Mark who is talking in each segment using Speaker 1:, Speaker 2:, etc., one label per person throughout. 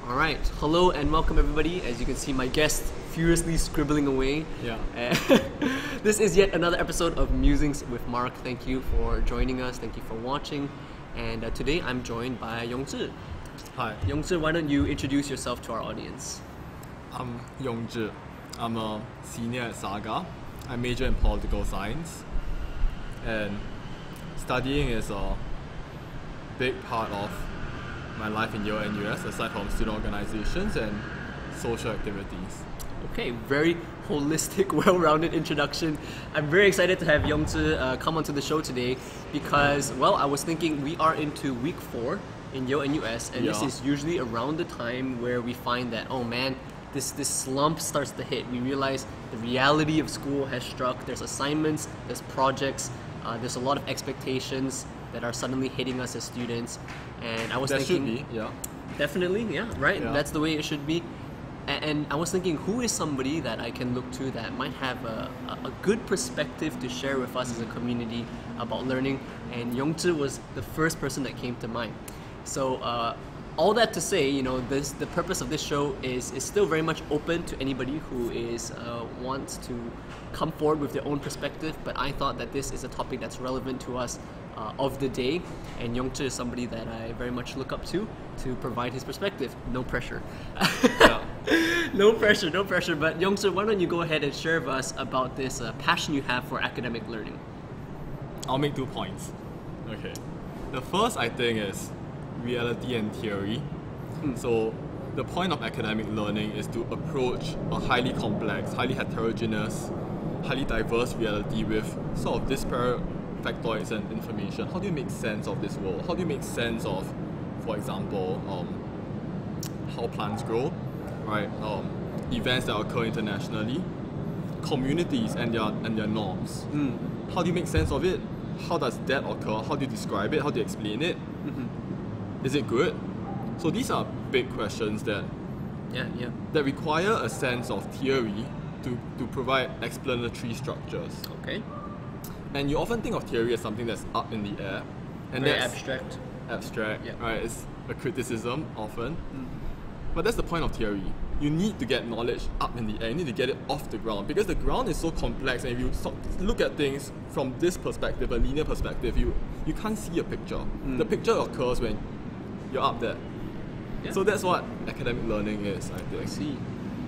Speaker 1: Alright, hello and welcome everybody. As you can see, my guest furiously scribbling away.
Speaker 2: Yeah.
Speaker 1: This is yet another episode of Musings with Mark. Thank you for joining us, thank you for watching. And today I'm joined by Yongzhi.
Speaker 2: Hi,
Speaker 1: Yongzhi, why don't you introduce yourself to our audience?
Speaker 2: I'm Yongzhi. I'm a senior at Saga. I major in political science. And studying is a big part of my life in Yale and US, aside from student organizations and social activities.
Speaker 1: Okay, very holistic, well-rounded introduction. I'm very excited to have Yongzhi come onto the show today because, well, I was thinking we are into week 4 in Yale and US, and this is usually around the time where we find that, oh man, this slump starts to hit. We realize the reality of school has struck. There's assignments, there's projects, there's a lot of expectations that are suddenly hitting us as students. And I was thinking,
Speaker 2: should be, yeah.
Speaker 1: Definitely, yeah, right.
Speaker 2: Yeah.
Speaker 1: That's the way it should be. And I was thinking, who is somebody that I can look to that might have a good perspective to share with us as a community about learning? And Yongzhi was the first person that came to mind. So all that to say, you know, the purpose of this show is still very much open to anybody who wants to come forward with their own perspective. But I thought that this is a topic that's relevant to us of the day, and Yongzhi is somebody that I very much look up to provide his perspective. No pressure.
Speaker 2: Yeah.
Speaker 1: No pressure, no pressure. But Yongzhi, why don't you go ahead and share with us about this passion you have for academic learning?
Speaker 2: I'll make 2 points. Okay. The first, I think, is reality and theory. So the point of academic learning is to approach a highly complex, highly heterogeneous, highly diverse reality with sort of disparate factoids and information. How do you make sense of this world? How do you make sense of, for example, how plants grow, right? Events that occur internationally, communities and their norms. How do you make sense of it? How does that occur? How do you describe it? How do you explain it? Is it good? So these are big questions that require a sense of theory to provide explanatory structures.
Speaker 1: Okay.
Speaker 2: And you often think of theory as something that's up in the air. And
Speaker 1: Very
Speaker 2: that's
Speaker 1: abstract.
Speaker 2: Abstract,
Speaker 1: Yeah.
Speaker 2: right? It's a criticism often. But that's the point of theory. You need to get knowledge up in the air. You need to get it off the ground because the ground is so complex, and if you look at things from this perspective, a linear perspective, you can't see a picture. The picture occurs when you're up there.
Speaker 1: Yeah.
Speaker 2: So that's what academic learning is, I think.
Speaker 1: I see.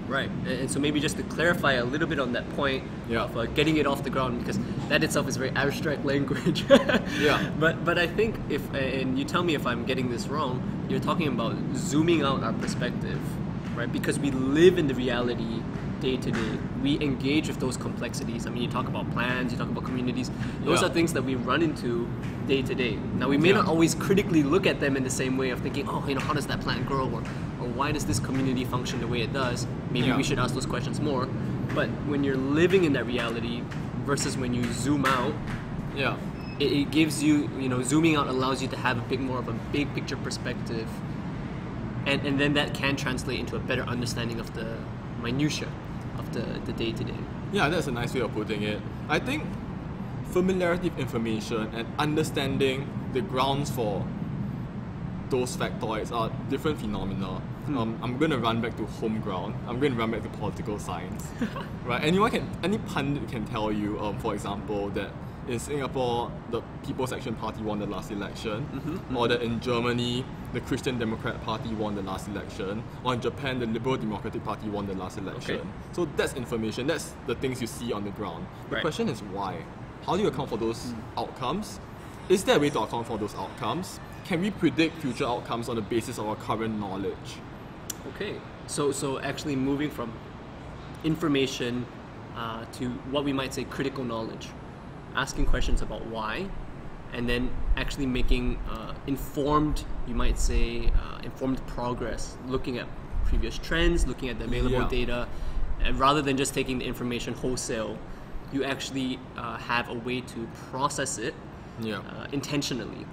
Speaker 1: Right, and so maybe just to clarify a little bit on that point of getting it off the ground, because that itself is very abstract language.
Speaker 2: Yeah.
Speaker 1: But I think and you tell me if I'm getting this wrong, you're talking about zooming out our perspective, right? Because we live in the reality day to day. We engage with those complexities. I mean, you talk about plans, you talk about communities. Those are things that we run into day to day. Now, we may not always critically look at them in the same way of thinking, oh, you know, how does that plant grow? Or why does this community function the way it does? Maybe we should ask those questions more. But when you're living in that reality versus when you zoom out, it gives you, zooming out allows you to have a bit more of a big picture perspective. And then that can translate into a better understanding of the minutiae of the day-to-day.
Speaker 2: Yeah, that's a nice way of putting it. I think familiarity of information and understanding the grounds for those factoids are different phenomena. I'm going to run back to home ground. I'm going to run back to political science. Right? Any pundit can tell you, for example, that in Singapore, the People's Action Party won the last election, or that in Germany, the Christian Democrat Party won the last election, or in Japan, the Liberal Democratic Party won the last election.
Speaker 1: Okay.
Speaker 2: So that's information, that's the things you see on the ground. The question is why? How do you account for those outcomes? Is there a way to account for those outcomes? Can we predict future outcomes on the basis of our current knowledge?
Speaker 1: Okay, so actually moving from information to what we might say critical knowledge, asking questions about why, and then actually making informed, you might say, informed progress, looking at previous trends, looking at the available data, and rather than just taking the information wholesale, you actually have a way to process it intentionally.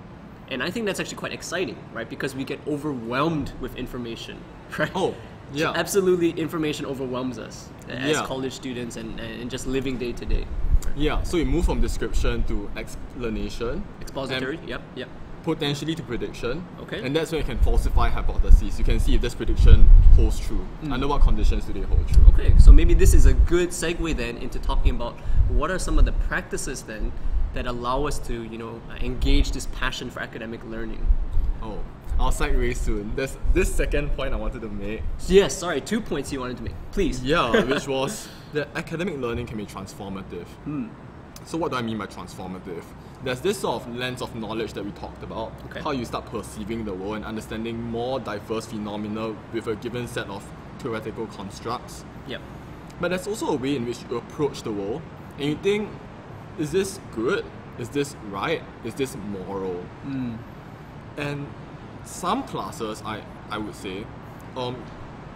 Speaker 1: And I think that's actually quite exciting, right? Because we get overwhelmed with information, right?
Speaker 2: Oh, yeah.
Speaker 1: So absolutely, information overwhelms us as college students and just living day to day.
Speaker 2: Yeah, so we move from description to explanation.
Speaker 1: Expository, yep.
Speaker 2: potentially to prediction.
Speaker 1: Okay.
Speaker 2: And that's when you can falsify hypotheses. You can see if this prediction holds true. Under what conditions do they hold true?
Speaker 1: Okay, so maybe this is a good segue then into talking about what are some of the practices then that allow us to, engage this passion for academic learning.
Speaker 2: Oh, I'll segue soon. There's this second point I wanted to make.
Speaker 1: Yes, sorry, 2 points you wanted to make. Please.
Speaker 2: Yeah, which was that academic learning can be transformative. So what do I mean by transformative? There's this sort of lens of knowledge that we talked about,
Speaker 1: Okay.
Speaker 2: how you start perceiving the world and understanding more diverse phenomena with a given set of theoretical constructs.
Speaker 1: Yep.
Speaker 2: But there's also a way in which you approach the world and you think, is this good? Is this right? Is this moral? And some classes, I would say,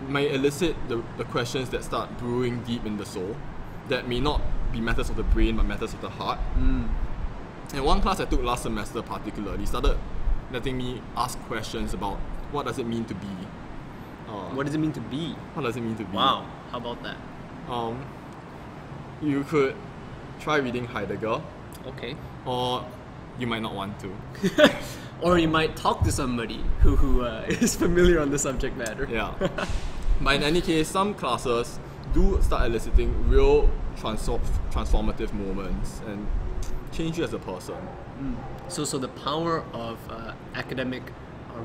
Speaker 2: may elicit the questions that start brewing deep in the soul that may not be matters of the brain but matters of the heart. And one class I took last semester particularly started letting me ask questions about what does it mean to be.
Speaker 1: What does it mean to be?
Speaker 2: What does it mean to be?
Speaker 1: Wow, how about that?
Speaker 2: You could try reading Heidegger,
Speaker 1: Okay.
Speaker 2: or you might not want to.
Speaker 1: Or you might talk to somebody who is familiar on the subject matter.
Speaker 2: Yeah. But in any case, some classes do start eliciting real transformative moments and change you as a person.
Speaker 1: So the power of academic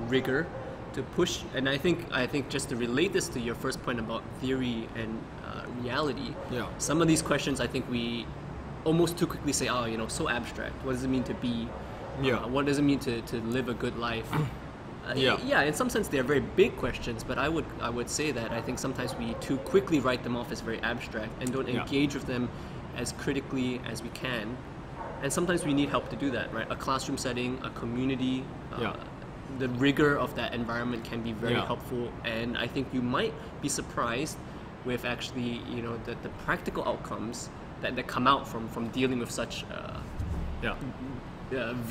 Speaker 1: rigor to push, and I think just to relate this to your first point about theory and reality,
Speaker 2: Yeah.
Speaker 1: some of these questions I think we almost too quickly say, so abstract. What does it mean to be?
Speaker 2: Yeah.
Speaker 1: What does it mean to live a good life?
Speaker 2: Yeah.
Speaker 1: Yeah, in some sense they're very big questions, but I would say that I think sometimes we too quickly write them off as very abstract and don't
Speaker 2: Yeah.
Speaker 1: engage with them as critically as we can. And sometimes we need help to do that, right? A classroom setting, a community,
Speaker 2: Yeah.
Speaker 1: the rigor of that environment can be very
Speaker 2: Yeah.
Speaker 1: helpful. And I think you might be surprised with actually, the practical outcomes that come out from dealing with such
Speaker 2: Yeah.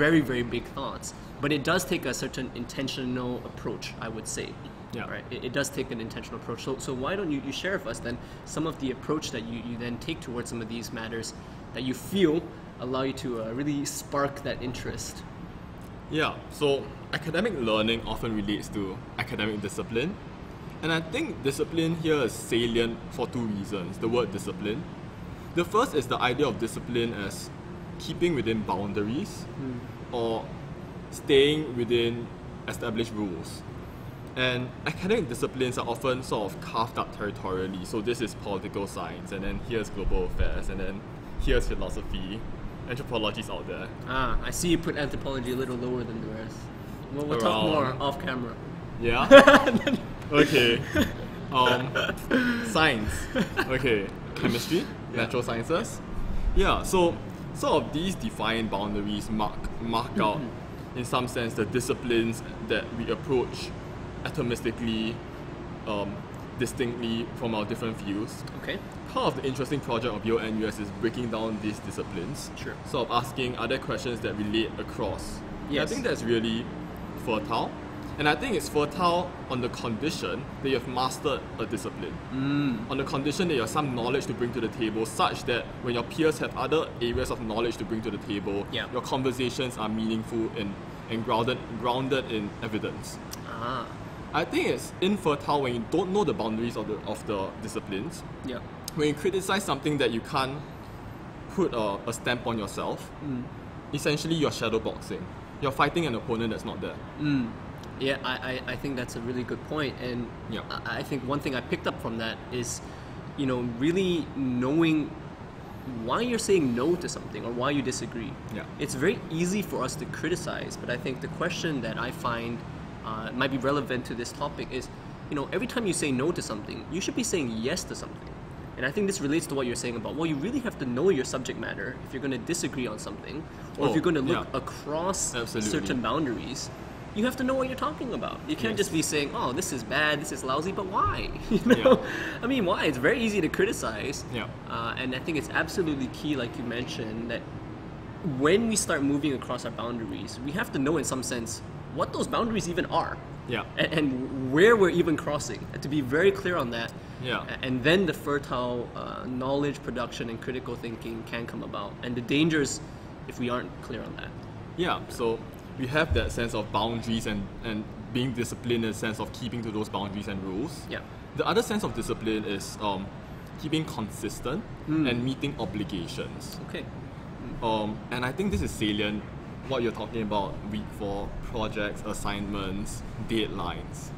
Speaker 1: very, very big thoughts. But it does take a certain intentional approach, I would say.
Speaker 2: Yeah.
Speaker 1: Right? It does take an intentional approach. So why don't you share with us then some of the approach that you then take towards some of these matters that you feel allow you to really spark that interest?
Speaker 2: Yeah, so academic learning often relates to academic discipline. And I think discipline here is salient for two reasons, the word discipline. The first is the idea of discipline as keeping within boundaries or staying within established rules. And academic disciplines are often sort of carved up territorially. So this is political science, and then here's global affairs, and then here's philosophy. Anthropology's out there.
Speaker 1: I see you put anthropology a little lower than the rest. We'll talk more off camera.
Speaker 2: Yeah? Okay. Science. Okay. Chemistry, natural sciences. Yeah, so sort of these defined boundaries mark out, in some sense, the disciplines that we approach atomistically, distinctly from our different fields.
Speaker 1: Okay.
Speaker 2: Part of the interesting project of Yale NUS is breaking down these disciplines.
Speaker 1: Sure.
Speaker 2: Sort of asking other questions that relate across. And I
Speaker 1: Yes.
Speaker 2: think that's really fertile. And I think it's fertile on the condition that you have mastered a discipline. On the condition that you have some knowledge to bring to the table, such that when your peers have other areas of knowledge to bring to the table,
Speaker 1: Yeah.
Speaker 2: your conversations are meaningful and grounded in evidence.
Speaker 1: Ah.
Speaker 2: I think it's infertile when you don't know the boundaries of the disciplines.
Speaker 1: Yeah.
Speaker 2: When you criticize something that you can't put a stamp on yourself, essentially you're shadowboxing. You're fighting an opponent that's not there.
Speaker 1: Yeah, I think that's a really good point, and
Speaker 2: Yeah.
Speaker 1: I think one thing I picked up from that is, really knowing why you're saying no to something or why you disagree.
Speaker 2: Yeah.
Speaker 1: It's very easy for us to criticize, but I think the question that I find might be relevant to this topic is, every time you say no to something, you should be saying yes to something. And I think this relates to what you're saying about, well, you really have to know your subject matter if you're going to disagree on something, or if you're going to look across
Speaker 2: Absolutely.
Speaker 1: certain boundaries. You have to know what you're talking about. You can't
Speaker 2: Yes.
Speaker 1: just be saying, oh, this is bad, this is lousy, but why?
Speaker 2: Yeah.
Speaker 1: I mean, why? It's very easy to criticize.
Speaker 2: Yeah.
Speaker 1: And I think it's absolutely key, like you mentioned, that when we start moving across our boundaries, we have to know in some sense what those boundaries even are.
Speaker 2: Yeah.
Speaker 1: And where we're even crossing. And to be very clear on that.
Speaker 2: Yeah.
Speaker 1: And then the fertile knowledge production and critical thinking can come about. And the dangers if we aren't clear on that.
Speaker 2: Yeah, so we have that sense of boundaries and being disciplined in the sense of keeping to those boundaries and rules.
Speaker 1: Yeah.
Speaker 2: The other sense of discipline is keeping consistent and meeting obligations.
Speaker 1: Okay.
Speaker 2: And I think this is salient, what you're talking about, week 4, projects, assignments, deadlines.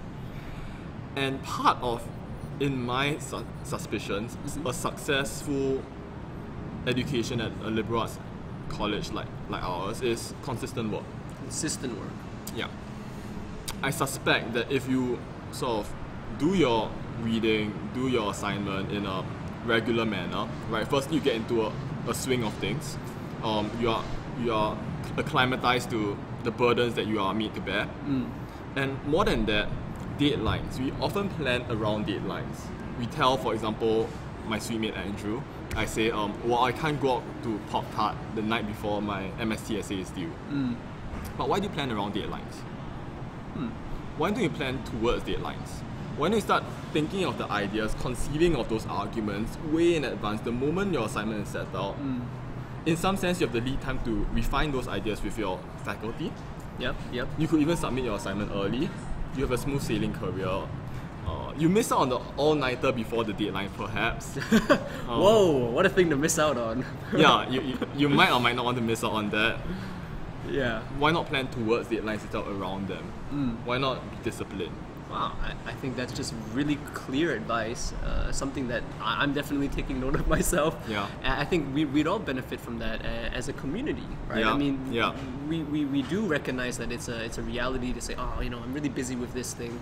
Speaker 2: And part of, in my suspicions, a successful education at a liberal arts college like ours is consistent work.
Speaker 1: Consistent work.
Speaker 2: Yeah. I suspect that if you sort of do your reading, do your assignment in a regular manner, right? First, you get into a swing of things. You are acclimatized to the burdens that you are made to bear. And more than that, deadlines. We often plan around deadlines. We tell, for example, my sweet mate Andrew, I say, well, I can't go out to Pop Tart the night before my MSc essay is due. But why do you plan around deadlines? Why don't you plan towards deadlines? Why don't you start thinking of the ideas, conceiving of those arguments way in advance, the moment your assignment is set out? In some sense, you have the lead time to refine those ideas with your faculty.
Speaker 1: Yep.
Speaker 2: You could even submit your assignment early. You have a smooth sailing career. You miss out on the all-nighter before the deadline, perhaps.
Speaker 1: Whoa, what a thing to miss out on.
Speaker 2: Yeah, you might or might not want to miss out on that.
Speaker 1: Yeah.
Speaker 2: Why not plan towards deadlines instead of around them? Why not be disciplined?
Speaker 1: Wow, I think that's just really clear advice, something that I'm definitely taking note of myself.
Speaker 2: Yeah.
Speaker 1: I think we'd all benefit from that as a community, right?
Speaker 2: Yeah.
Speaker 1: I mean,
Speaker 2: Yeah.
Speaker 1: we do recognize that it's a reality to say, oh, I'm really busy with this thing.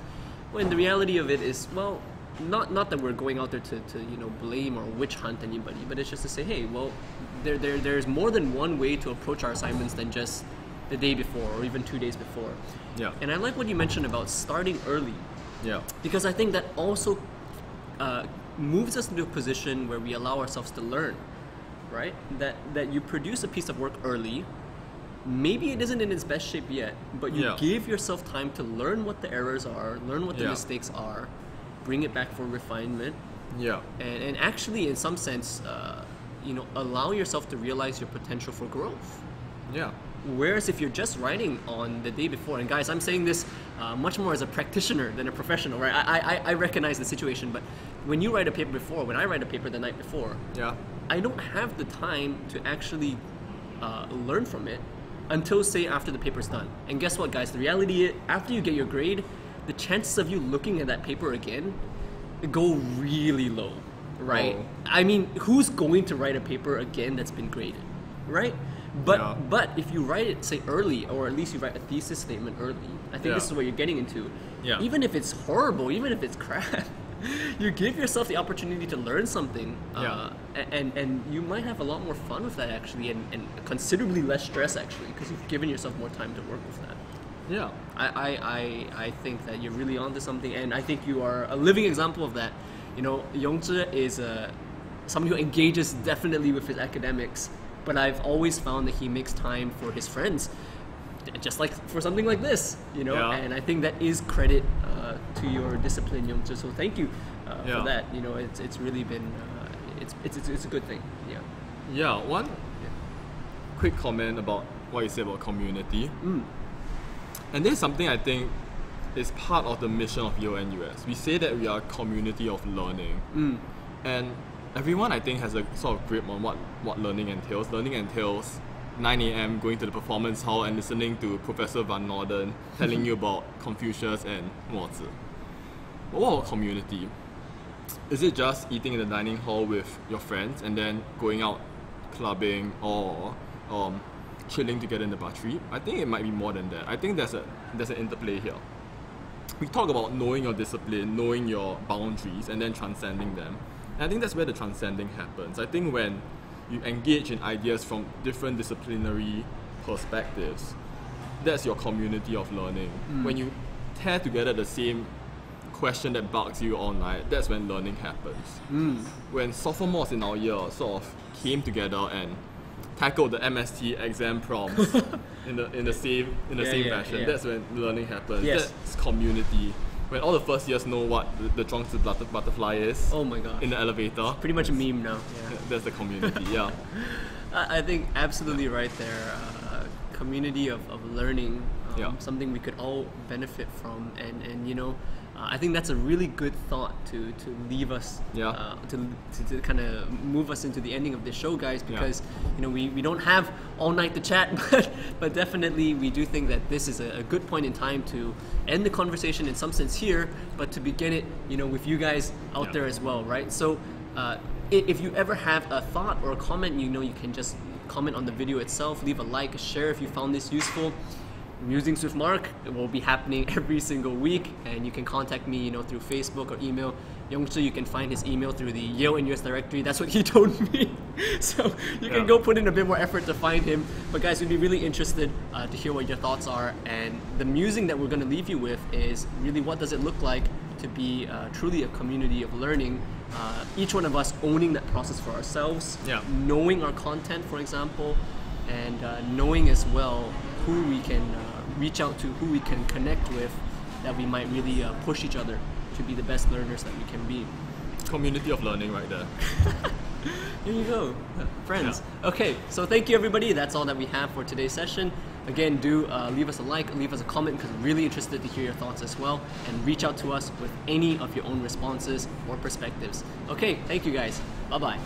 Speaker 1: When the reality of it is, well, not that we're going out there to blame or witch hunt anybody, but it's just to say, hey, well, there's more than one way to approach our assignments than just the day before or even 2 days before.
Speaker 2: Yeah.
Speaker 1: And I like what you mentioned about starting early.
Speaker 2: Yeah.
Speaker 1: Because I think that also moves us into a position where we allow ourselves to learn, right? That you produce a piece of work early, maybe it isn't in its best shape yet, but you give yourself time to learn what the errors are, learn what the mistakes are, bring it back for refinement.
Speaker 2: Yeah.
Speaker 1: And actually, in some sense, allow yourself to realize your potential for growth.
Speaker 2: Yeah.
Speaker 1: Whereas if you're just writing on the day before, and guys, I'm saying this much more as a practitioner than a professional, right? I recognize the situation, but when you write a paper before, when I write a paper the night before, I don't have the time to actually learn from it until, say, after the paper's done. And guess what, guys? The reality is, after you get your grade, the chances of you looking at that paper again go really low, right?
Speaker 2: Oh.
Speaker 1: I mean, who's going to write a paper again that's been graded, right? But if you write it, say, early, or at least you write a thesis statement early, I think this is what you're getting into.
Speaker 2: Yeah.
Speaker 1: Even if it's horrible, even if it's crap, you give yourself the opportunity to learn something, and you might have a lot more fun with that, actually, and considerably less stress, actually, because you've given yourself more time to work with that.
Speaker 2: Yeah.
Speaker 1: I think that you're really onto something, and I think you are a living example of that. Yongzhi is someone who engages definitely with his academics, but I've always found that he makes time for his friends, just like for something like this, and I think that is credit to your discipline, Yongzhi. So thank you for that. It's really been it's a good thing.
Speaker 2: Yeah. One quick comment about what you said about community. And this is something I think is part of the mission of UNUS. We say that we are a community of learning. And everyone, I think, has a sort of grip on what learning entails. Learning entails 9 a.m. going to the performance hall and listening to Professor Van Norden telling you about Confucius and Mozi. But what about community? Is it just eating in the dining hall with your friends and then going out clubbing or chilling together in the battery? I think it might be more than that. I think there's an interplay here. We talk about knowing your discipline, knowing your boundaries, and then transcending them. And I think that's where the transcending happens. I think when you engage in ideas from different disciplinary perspectives, that's your community of learning. When you tear together the same question that bugs you all night, that's when learning happens. When sophomores in our year sort of came together and tackled the MST exam prompts in the same fashion, that's when learning happens.
Speaker 1: Yes.
Speaker 2: That's community. When all the first years know what the Zhuangzi butterfly is,
Speaker 1: oh my god,
Speaker 2: in the elevator,
Speaker 1: pretty much a meme now.
Speaker 2: That's the community. Yeah.
Speaker 1: I think absolutely right there. community of learning,
Speaker 2: Yeah.
Speaker 1: something we could all benefit from, and you know, I think that's a really good thought to leave us,
Speaker 2: Yeah.
Speaker 1: To kind of move us into the ending of this show, guys, because you know we don't have all night to chat, but definitely we do think that this is a good point in time to end the conversation in some sense here, but to begin it, you know, with you guys out there as well, right? So if you ever have a thought or a comment, you know, you can just comment on the video itself, leave a like, a share if you found this useful. Musings with Mark will be happening every single week, and you can contact me, you know, through Facebook or email. Yongzhi, you can find his email through the Yale and US directory. That's what he told me. So you can go put in a bit more effort to find him. But guys, we'd be really interested to hear what your thoughts are. And the musing that we're going to leave you with is really, what does it look like to be truly a community of learning? Each one of us owning that process for ourselves, knowing our content, for example, and knowing as well who we can reach out to, who we can connect with, that we might really push each other to be the best learners that we can be.
Speaker 2: Community of learning right there.
Speaker 1: Here you go, friends. Okay, so thank you everybody. That's all that we have for today's session. Again, do leave us a like, leave us a comment, because we're really interested to hear your thoughts as well, and reach out to us with any of your own responses or perspectives. Okay, thank you guys. Bye-bye.